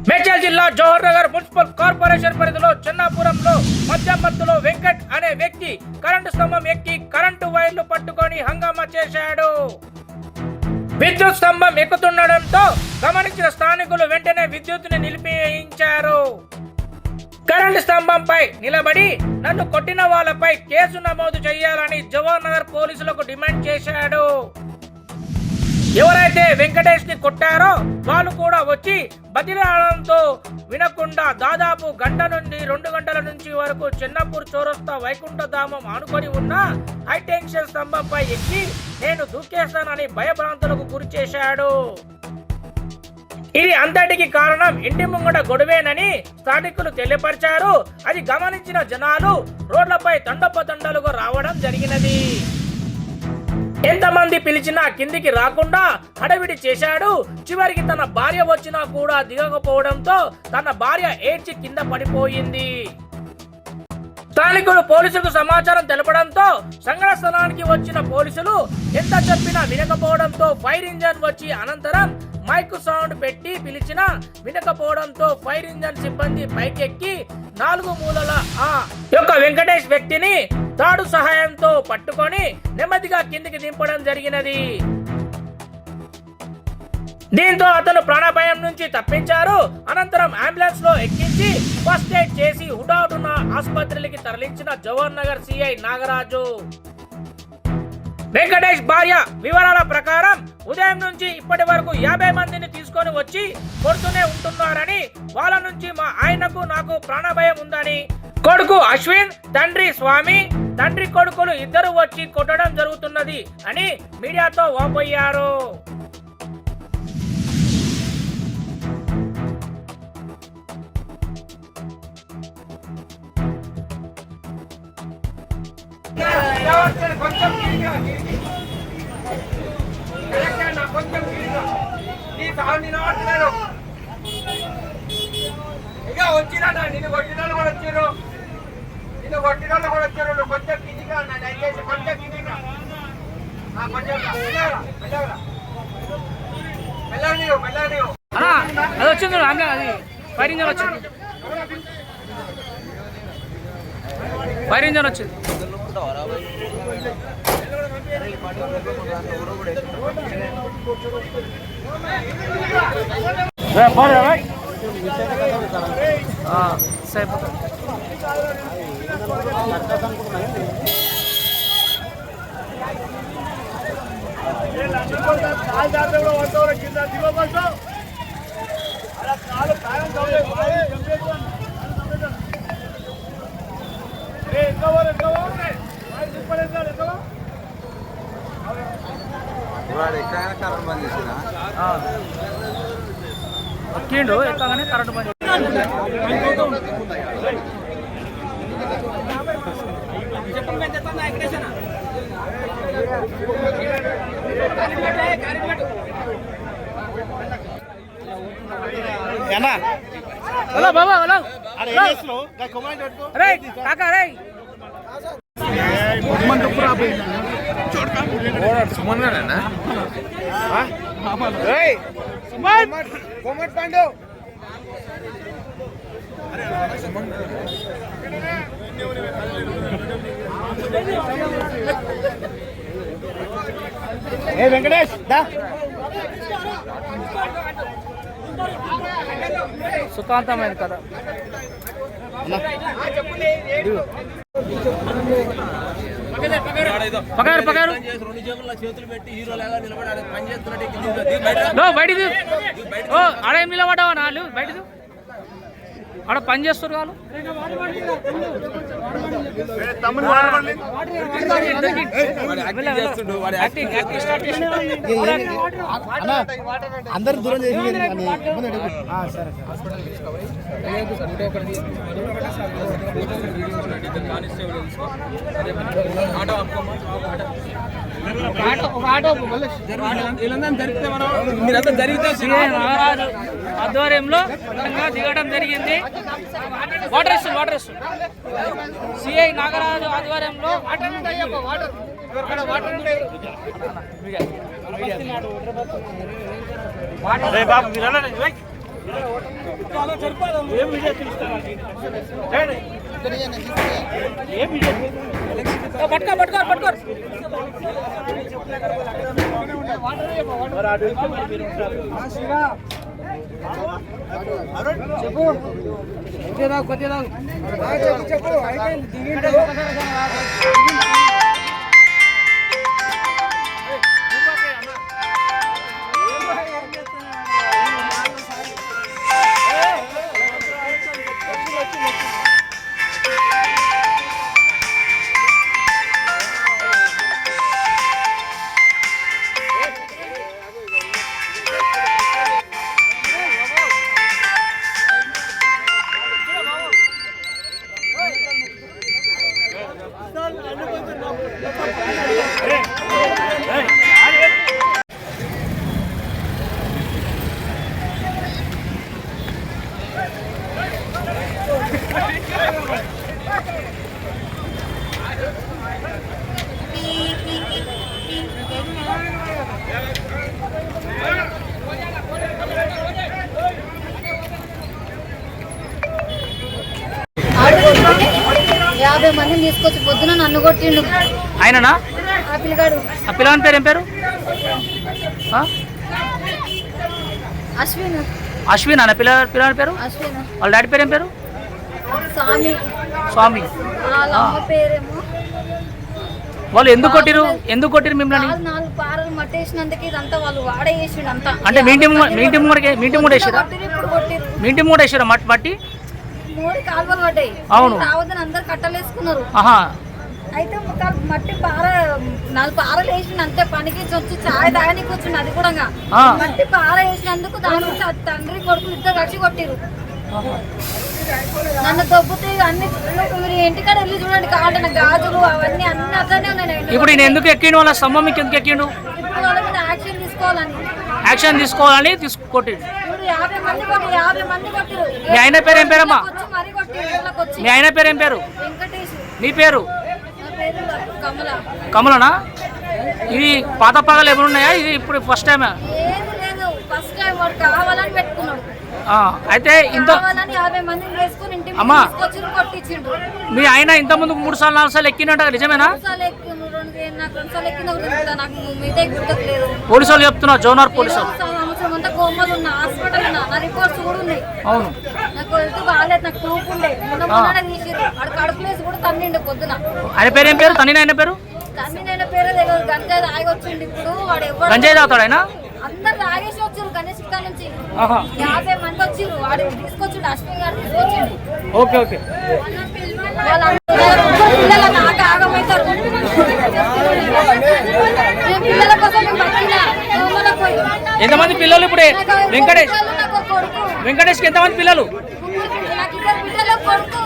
మేడ్చల్ జిల్లా Jawahar Nagar municipal corporation పరిధిలో చెన్నాపురంలో మద్యం మత్తులో వెంకట్ అనే వ్యక్తి కరెంటు స్తంభం ఎక్కి కరెంటు వైర్లు పట్టుకొని హంగామా చేశాడు. విద్యుత్ స్తంభం ఎక్కుతుండడంతో గమనించిన స్థానికులు వెంటనే విద్యుత్తుని నిలిపేయించారు. కరెంటు స్తంభంపై నిలబడి నన్ను కొట్టిన వాళ్ళపై కేసు నమోదు చేయాలని జవహర్ నగర్ పోలీసులకు డిమాండ్ చేశాడు. ఎవరైతే వెంకటేష్ ని కొట్టారో వాళ్ళు కూడా వచ్చి బతిలాడడంతో వినకుండా దాదాపు గంట నుండి 2 గంటల నుంచి వరకు చెన్నపూర్ చౌరస్తా వైకుంఠధామం ఆనుకొని ఉన్న హైటెన్షన్ స్తంభంపై ఎక్కి నేను దూకేస్తానని భయభ్రాంతులకు గురి చేశాడు. ఇది అంతటికి కారణం ఇంటి ముంగట గొడవేనని స్థానికులు తెలియపరిచారు. అది గమనించిన జనాలు రోడ్లపై తండోపతండాలుగా రావడం జరిగినది. ఎంతమంది పిలిచినా కిందికి రాకుండా హడావిడి చేశాడు. చివరికి తన భార్య వచ్చినా కూడా దిగకపోవడంతో తన భార్య ఏడ్చి కింద పడిపోయింది. స్థానికులు పోలీసులకు సమాచారం తెలపడంతో సంఘటన స్థలానికి వచ్చిన పోలీసులు ఎంత చెప్పినా వినకపోవడంతో ఫైర్ ఇంజన్ వచ్చి అనంతరం మైక్ సౌండ్ పెట్టి పిలిచినా వినకపోవడంతో ఫైర్ ఇంజన్ సిబ్బంది పైకెక్కి 4 మూలల ఆ యొక్క వెంకటేష్ వ్యక్తిని తాడు సహాయంతో పట్టుకొని నెమ్మదిగా కిందికి దింపడం జరిగినది. దీంతో అతను ప్రాణాపాయం నుంచి తప్పించారు. అనంతరం అంబులెన్స్ లో ఎక్కించి ఫస్ట్ ఎయిడ్ చేసి హుటాహుటిన ఆసుపత్రికి తరలించిన జవహర్ నగర్ సిఐ నాగరాజు. వెంకటేష్ భార్య వివరాల ప్రకారం ఉదయం నుంచి ఇప్పటి వరకు 50 మందిని తీసుకొని వచ్చి కొడుతూనే ఉంటున్నారని, వాళ్ళ నుంచి మా ఆయనకు నాకు ప్రాణభయం ఉందని, కొడుకు అశ్విన్, తండ్రి స్వామి, తండ్రి కొడుకులు ఇద్దరు వచ్చి కొట్టడం జరుగుతున్నది అని మీడియాతో వాపోయారు. వచ్చినా నిన్ను కొట్టిన వాళ్ళు కూడా వచ్చారు, నిన్ను కొట్టిన వాళ్ళు కూడా వచ్చారు. నువ్వు కొంచెం కిందిగా ఉన్నా, దయచేసి కొంచెం కిందిగా కొంచెం మెల్లగా అది వచ్చింది, అది ఫైర్ ఇంజన్ వచ్చింది, ఫైర్ ఇంజన్ వచ్చింది. ఎక్కిండు ఎక్కగానే కరెంట్ బంద్. హలో బాబా, హలో అరే కాకా రే పండు వెంకటేష్ సుఖాంతమైన కదా. పగారు చేతులు పెట్టి హీరోలాగా నిలబడి పని చేస్తున్నట్టు బయటిది ఆడ ఏం నిలబడ్డావా నాళ్ళు బయటది ఆడ పని చేస్తారు వాళ్ళు. అందరు దూరం చేసి ఆధ్వర్యంలో దిగడం జరిగింది. వాటర్ సిఐ నాగరాజు ఆధ్వర్యంలో 50 మందిని తీసుకొచ్చి పొద్దున నన్ను కొట్టిండు ఆయననా? ఆ పిల్లగాడు. ఆ పిల్లగాని పేరు ఏం పేరు? అశ్విన్. అశ్విన్ అన్న పిల్లగాని పేరు? అశ్విన్. వాళ్ళ డాడీ పేరు ఏం పేరు? స్వామి. స్వామి. వాళ్ళ అమ్మ పేరేమో. వాళ్ళు ఎందుకు కొట్టిరు మిమ్మల్ని? 4 పారలు మట్టేసినందుకు ఇదంతా వాళ్ళు వాడేసిండు అంతా. అంటే మీ ఇంటి ముందు వేసిరా? మీ ఇంటి ముందు వేసిరా మట్టి? 3 కాలువలు పడ్డాయి. అవును. రావద్దని అందరు కట్టలేసుకున్నారు. అయితే మట్టి 4 పారలు వేసిండు అంతే. పనికి వచ్చి చాయ్ తాగనికి వచ్చిండు. అది కూడా మట్టి పార వేసినందుకు దాని నుంచి తండ్రి కొడుకులు ఇద్దరు కలిసి కొట్టిరు. నన్ను దొబ్బుతే అన్ని మీరు ఇంటికాడ వెళ్ళి చూడండి. కావాలంటే గాజులు అవన్నీ అన్ని అట్లనే ఉన్నాయి. ఇప్పుడు నేను ఎందుకు ఎక్కిండు? వాళ్ళ స్తంభం మీకు ఎందుకు ఎక్కిండు? ఇప్పుడు వాళ్ళ మీద యాక్షన్ తీసుకోవాలని కొట్టిండు. 50 మంది కొట్టిరు. మీ ఆయన పేరు ఏం పేరమ్మా? మీ ఆయన పేరు ఏం పేరు? వెంకటేష్. నీ పేరు? నా పేరు కమల. కమలనా? ఇది పాత పగలు ఏమైనా ఉన్నాయా? ఇది ఇప్పుడు ఫస్ట్ టైమా? ఏది లేదు, ఫస్ట్ టైం. వాడు కావాలని పెట్టుకున్నాడు. అయితే ఇంత 50 మందిని వేసుకుని ఇంటి తీసుకొచ్చి కొట్టించిండు. మీ ఆయన ఇంత ముందు 3 సార్లు 4 సార్లు ఎక్కినట్టు నిజమేనా? పోలీసు వాళ్ళు చెప్తున్నారు, జోనార్ పోలీసు సంవత్సరం కోమలు ఉన్న హాస్పిటల్ ఉన్నా. నా రిపోర్ట్స్ కూడా ఉన్నాయి. అవును. నాకు వెళ్తూ బాగాలేదు. నాకు తూకుండే మొన్న తీసిరు. వాడు కడుపులేసి కూడా తన్నిండు పొద్దున. ఆయన పేరు ఏం పేరు? ఆయన పేరు? తన్నినైన పేరే తెలియదు. గంజాయి తాగి వచ్చిండు. ఇప్పుడు వాడు ఎవరు గంజాయి తాగుతాడు ఆయన? అందరు తాగేసి వచ్చారు. గణేష్ నుంచి 50 మంది వచ్చిర్రు. వాడు తీసుకొచ్చిండు. అశ్విన్ గారు తీసుకొచ్చిండు. Okay okay. పిల్లలు నాకు ఆగమవుతారు. పిల్లల కోసం ఎంతమంది పిల్లలు? ఇప్పుడు వెంకటేష్కి ఎంతమంది పిల్లలు? నాకు 2 పిల్లలు కొడుకు.